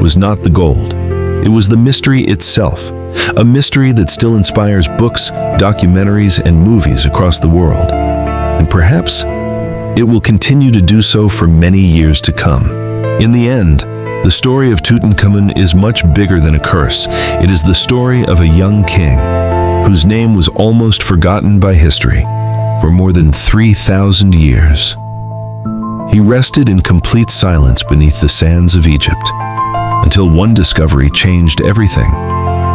was not the gold. It was the mystery itself, a mystery that still inspires books, documentaries, and movies across the world. And perhaps it will continue to do so for many years to come. In the end, the story of Tutankhamun is much bigger than a curse. It is the story of a young king whose name was almost forgotten by history for more than 3,000 years. He rested in complete silence beneath the sands of Egypt until one discovery changed everything.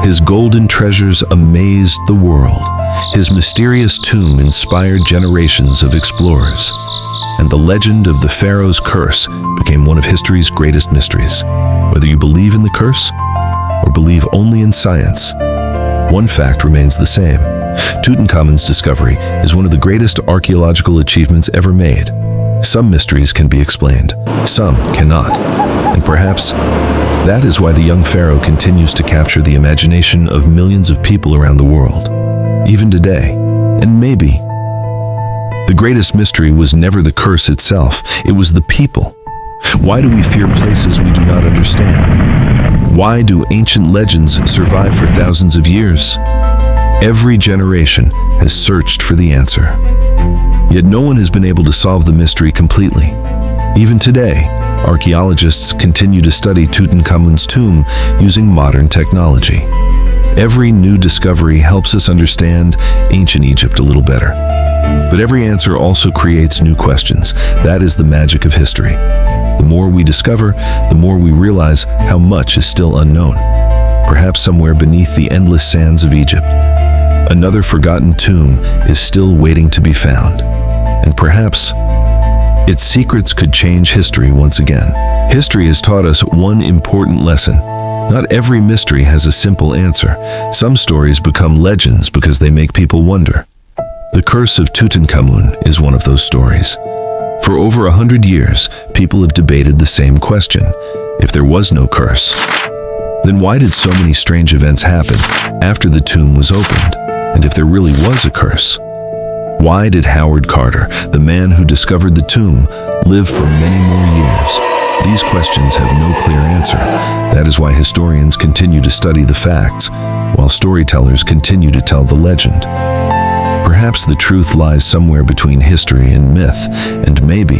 His golden treasures amazed the world. His mysterious tomb inspired generations of explorers. And the legend of the Pharaoh's Curse became one of history's greatest mysteries. Whether you believe in the curse or believe only in science, one fact remains the same. Tutankhamun's discovery is one of the greatest archaeological achievements ever made. Some mysteries can be explained, some cannot. And perhaps that is why the young pharaoh continues to capture the imagination of millions of people around the world, even today. And maybe the greatest mystery was never the curse itself, it was the people. Why do we fear places we do not understand? Why do ancient legends survive for thousands of years? Every generation has searched for the answer. Yet no one has been able to solve the mystery completely. Even today, archaeologists continue to study Tutankhamun's tomb using modern technology. Every new discovery helps us understand ancient Egypt a little better. But every answer also creates new questions. That is the magic of history. The more we discover, the more we realize how much is still unknown. Perhaps somewhere beneath the endless sands of Egypt, another forgotten tomb is still waiting to be found. And perhaps its secrets could change history once again. History has taught us one important lesson. Not every mystery has a simple answer. Some stories become legends because they make people wonder. The Curse of Tutankhamun is one of those stories. For over 100 years, people have debated the same question. If there was no curse, then why did so many strange events happen after the tomb was opened? And if there really was a curse, why did Howard Carter, the man who discovered the tomb, live for many more years? These questions have no clear answer. That is why historians continue to study the facts, while storytellers continue to tell the legend. Perhaps the truth lies somewhere between history and myth, and maybe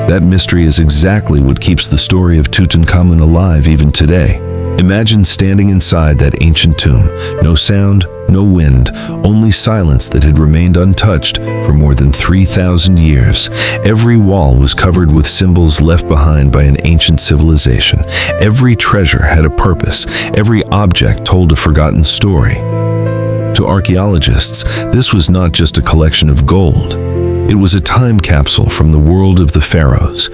that mystery is exactly what keeps the story of Tutankhamun alive even today. Imagine standing inside that ancient tomb. No sound, no wind, only silence that had remained untouched for more than 3,000 years. Every wall was covered with symbols left behind by an ancient civilization. Every treasure had a purpose. Every object told a forgotten story. To archaeologists, this was not just a collection of gold. It was a time capsule from the world of the pharaohs.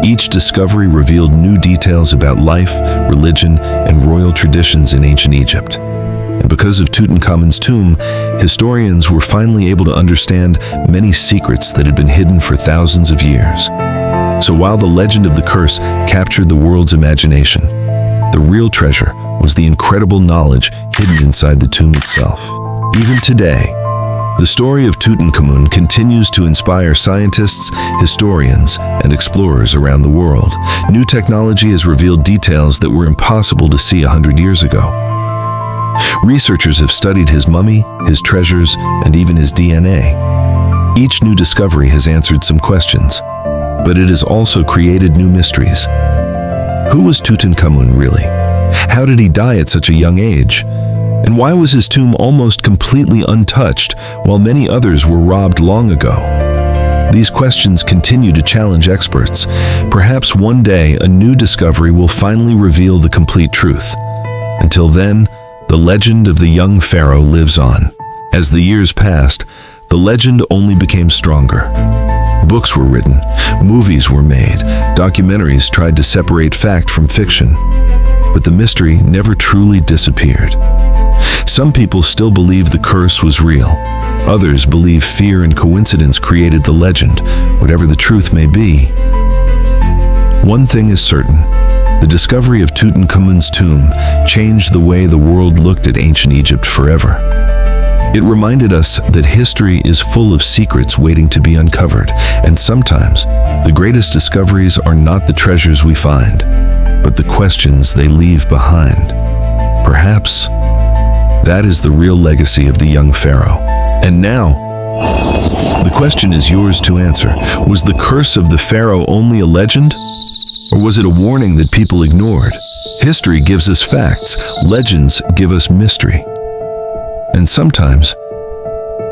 Each discovery revealed new details about life, religion, and royal traditions in ancient Egypt. And because of Tutankhamun's tomb, historians were finally able to understand many secrets that had been hidden for thousands of years. So while the legend of the curse captured the world's imagination, the real treasure was the incredible knowledge hidden inside the tomb itself. Even today, the story of Tutankhamun continues to inspire scientists, historians, and explorers around the world. New technology has revealed details that were impossible to see 100 years ago. Researchers have studied his mummy, his treasures, and even his DNA. Each new discovery has answered some questions, but it has also created new mysteries. Who was Tutankhamun really? How did he die at such a young age? And why was his tomb almost completely untouched while many others were robbed long ago? These questions continue to challenge experts. Perhaps one day a new discovery will finally reveal the complete truth. Until then, the legend of the young pharaoh lives on. As the years passed, the legend only became stronger. Books were written, movies were made, documentaries tried to separate fact from fiction. But the mystery never truly disappeared. Some people still believe the curse was real. Others believe fear and coincidence created the legend, whatever the truth may be. One thing is certain. The discovery of Tutankhamun's tomb changed the way the world looked at ancient Egypt forever. It reminded us that history is full of secrets waiting to be uncovered, and sometimes the greatest discoveries are not the treasures we find, but the questions they leave behind. Perhaps that is the real legacy of the young pharaoh. And now, the question is yours to answer. Was the curse of the pharaoh only a legend? Or was it a warning that people ignored? History gives us facts, legends give us mystery. And sometimes,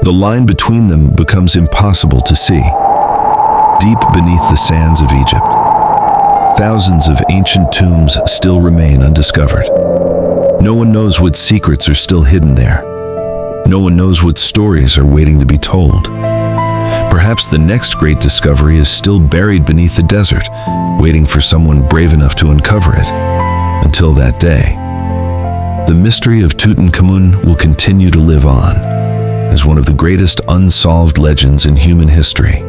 the line between them becomes impossible to see. Deep beneath the sands of Egypt, thousands of ancient tombs still remain undiscovered. No one knows what secrets are still hidden there. No one knows what stories are waiting to be told. Perhaps the next great discovery is still buried beneath the desert, waiting for someone brave enough to uncover it. Until that day, the mystery of Tutankhamun will continue to live on as one of the greatest unsolved legends in human history.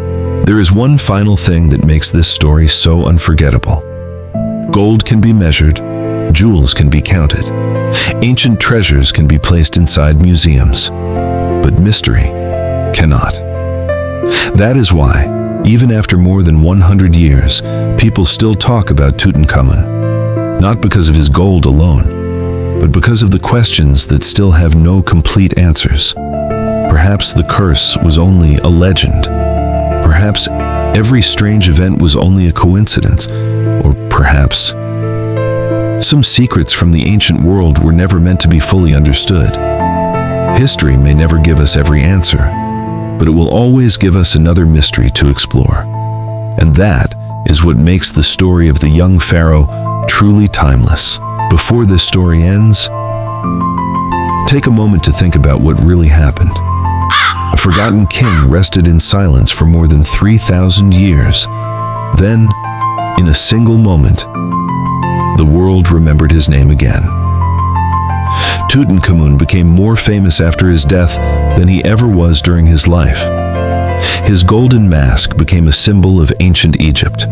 There is one final thing that makes this story so unforgettable. Gold can be measured, jewels can be counted, ancient treasures can be placed inside museums, but mystery cannot. That is why, even after more than 100 years, people still talk about Tutankhamun, not because of his gold alone, but because of the questions that still have no complete answers. Perhaps the curse was only a legend. Perhaps every strange event was only a coincidence, or perhaps some secrets from the ancient world were never meant to be fully understood. History may never give us every answer, but it will always give us another mystery to explore. And that is what makes the story of the young pharaoh truly timeless. Before this story ends, take a moment to think about what really happened. A forgotten king rested in silence for more than 3,000 years. Then, in a single moment, the world remembered his name again. Tutankhamun became more famous after his death than he ever was during his life. His golden mask became a symbol of ancient Egypt.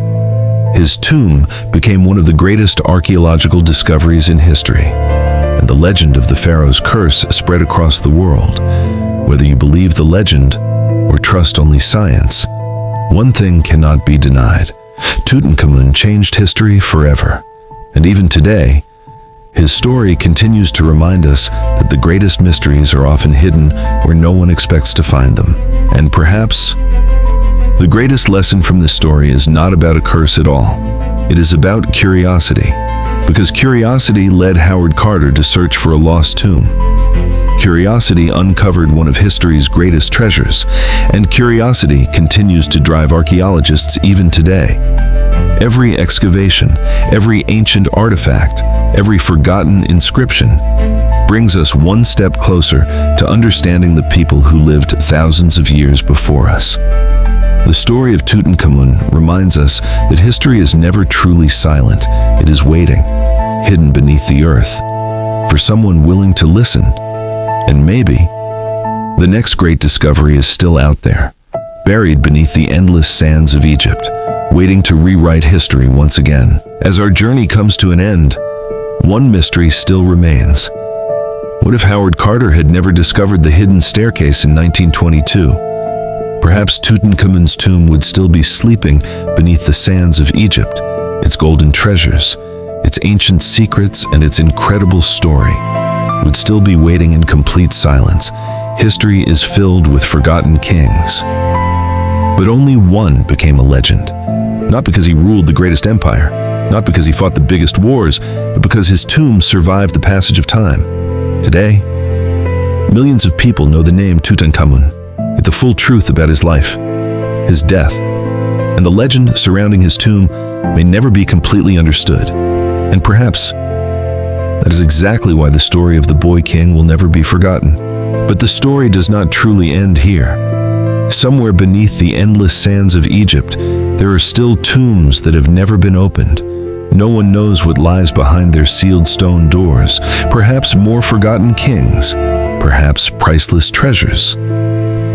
His tomb became one of the greatest archaeological discoveries in history. And the legend of the Pharaoh's curse spread across the world. Whether you believe the legend or trust only science, one thing cannot be denied. Tutankhamun changed history forever. And even today, his story continues to remind us that the greatest mysteries are often hidden where no one expects to find them. And perhaps the greatest lesson from this story is not about a curse at all. It is about curiosity, because curiosity led Howard Carter to search for a lost tomb. Curiosity uncovered one of history's greatest treasures, and curiosity continues to drive archaeologists even today. Every excavation, every ancient artifact, every forgotten inscription brings us one step closer to understanding the people who lived thousands of years before us. The story of Tutankhamun reminds us that history is never truly silent. It is waiting, hidden beneath the earth, for someone willing to listen. And maybe the next great discovery is still out there, buried beneath the endless sands of Egypt, waiting to rewrite history once again. As our journey comes to an end, one mystery still remains. What if Howard Carter had never discovered the hidden staircase in 1922? Perhaps Tutankhamun's tomb would still be sleeping beneath the sands of Egypt. Its golden treasures, its ancient secrets, and its incredible story would still be waiting in complete silence. History is filled with forgotten kings. But only one became a legend. Not because he ruled the greatest empire, not because he fought the biggest wars, but because his tomb survived the passage of time. Today, millions of people know the name Tutankhamun, yet the full truth about his life, his death, and the legend surrounding his tomb may never be completely understood. And perhaps that is exactly why the story of the boy king will never be forgotten. But the story does not truly end here. Somewhere beneath the endless sands of Egypt, there are still tombs that have never been opened. No one knows what lies behind their sealed stone doors. Perhaps more forgotten kings, perhaps priceless treasures,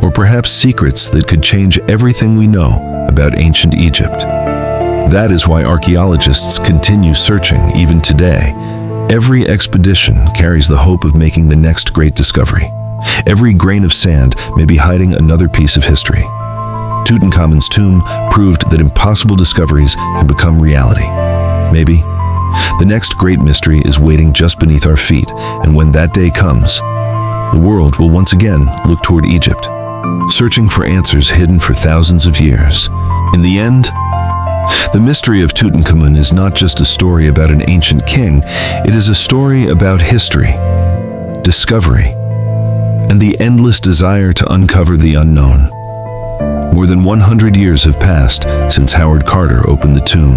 or perhaps secrets that could change everything we know about ancient Egypt. That is why archaeologists continue searching even today. Every expedition carries the hope of making the next great discovery. Every grain of sand may be hiding another piece of history. Tutankhamun's tomb proved that impossible discoveries can become reality. Maybe The next great mystery is waiting just beneath our feet, and when that day comes, the world will once again look toward Egypt, searching for answers hidden for thousands of years. In the end, the mystery of Tutankhamun is not just a story about an ancient king, it is a story about history, discovery, and the endless desire to uncover the unknown. More than 100 years have passed since Howard Carter opened the tomb.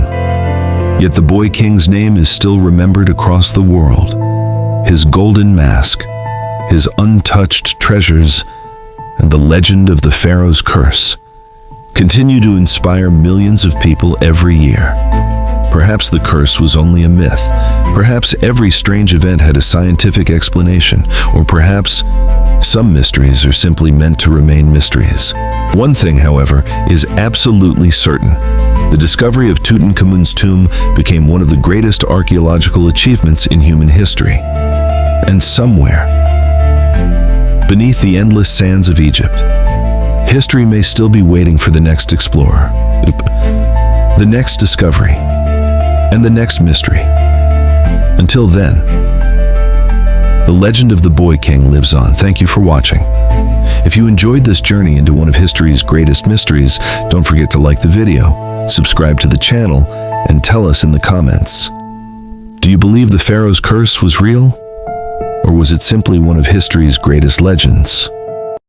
Yet the boy king's name is still remembered across the world. His golden mask, his untouched treasures, and the legend of the Pharaoh's Curse continue to inspire millions of people every year. Perhaps the curse was only a myth. Perhaps every strange event had a scientific explanation. Or perhaps some mysteries are simply meant to remain mysteries. One thing, however, is absolutely certain. The discovery of Tutankhamun's tomb became one of the greatest archaeological achievements in human history. And somewhere, beneath the endless sands of Egypt, history may still be waiting for the next explorer, the next discovery, and the next mystery. Until then, the legend of the Boy King lives on. Thank you for watching. If you enjoyed this journey into one of history's greatest mysteries, don't forget to like the video, subscribe to the channel, and tell us in the comments. Do you believe the Pharaoh's curse was real? Or was it simply one of history's greatest legends?